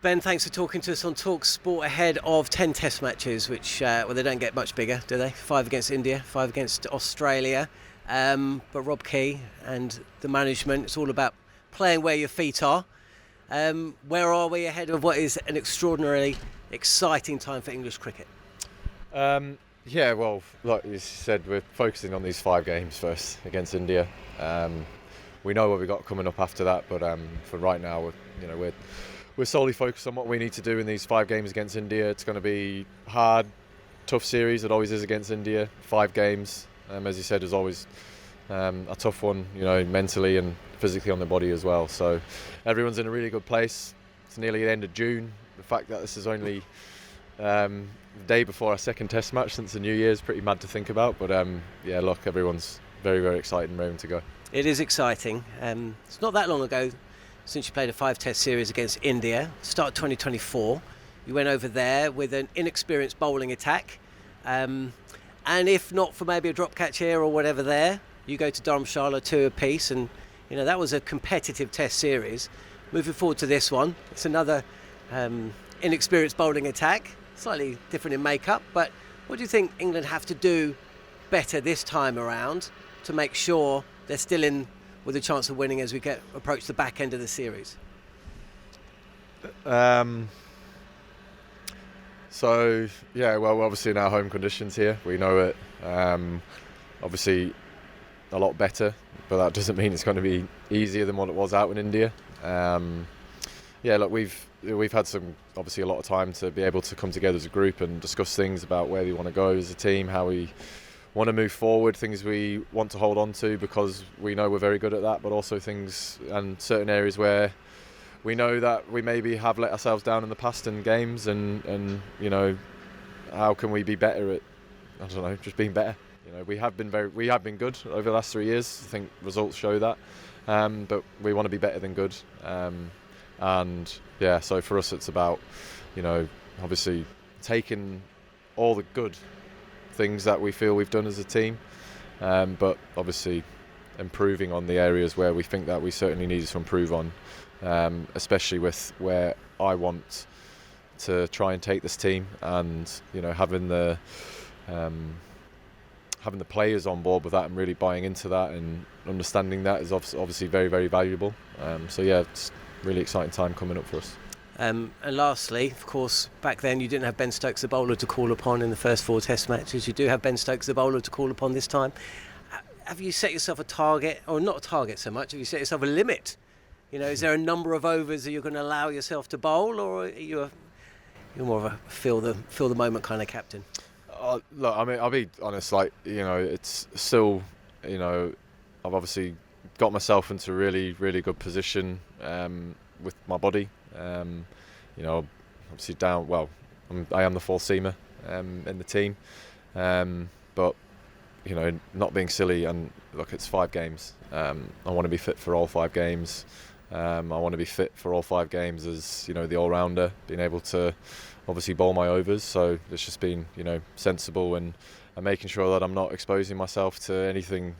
Ben, thanks for talking to us on talkSPORT ahead of 10 test matches, which, they don't get much bigger, do they? 5 against India, 5 against Australia. But Rob Key and the management, it's all about playing where your feet are. Where are we ahead of what is an extraordinarily exciting time for English cricket? Yeah, well, like you said, we're focusing on these 5 games first against India. We know what we've got coming up after that, but for right now, we're solely focused on what we need to do in these 5 games against India. It's going to be hard, tough series. It always is against India. 5 games, as you said, is always a tough one, mentally and physically on the body as well. So everyone's in a really good place. It's nearly the end of June. The fact that this is only the day before our second test match since the New Year is pretty mad to think about. But look, everyone's very, very excited and raring to go. It is exciting. It's not that long ago since you played a 5-test series against India, start 2024. You went over there with an inexperienced bowling attack. And if not for maybe a drop catch here or whatever there, you go to Dharamshala 2 apiece, and that was a competitive test series. Moving forward to this one, it's another inexperienced bowling attack, slightly different in makeup, but what do you think England have to do better this time around to make sure they're still in with a chance of winning as we approach the back end of the series? Obviously in our home conditions here, we know it. Obviously a lot better, but that doesn't mean it's going to be easier than what it was out in India. We've had a lot of time to be able to come together as a group and discuss things about where we want to go as a team, how we want to move forward, things we want to hold on to because we know we're very good at that, but also things and certain areas where we know that we maybe have let ourselves down in the past in games, and how can we be better at just being better. We have been good over the last 3 years. I think results show that, but we want to be better than good. So for us it's about obviously taking all the good things that we feel we've done as a team, but obviously improving on the areas where we think that we certainly need to improve on, especially with where I want to try and take this team, and having the players on board with that and really buying into that and understanding that is obviously very, very valuable. It's a really exciting time coming up for us. And lastly, of course, back then you didn't have Ben Stokes the bowler to call upon in the first 4 test matches. You do have Ben Stokes the bowler to call upon this time. Have you set yourself a target, or not a target so much, have you set yourself a limit? Is there a number of overs that you're going to allow yourself to bowl, or are you're more of a feel the moment kind of captain? Look, I mean, I'll be honest, it's still, I've obviously got myself into a really, really good position with my body. Obviously I am the 4th seamer in the team, but not being silly, and look, it's 5 games. I want to be fit for all 5 games. I want to be fit for all 5 games as the all-rounder, being able to obviously bowl my overs. So it's just been sensible and making sure that I'm not exposing myself to anything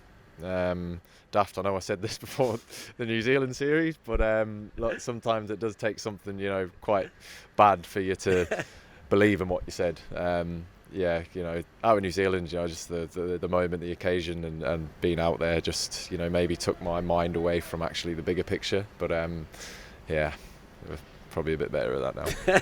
daft. I know I said this before the New Zealand series, but look, sometimes it does take something quite bad for you to believe in what you said. Out in New Zealand, just the moment, the occasion, and being out there just maybe took my mind away from actually the bigger picture. But we're probably a bit better at that now.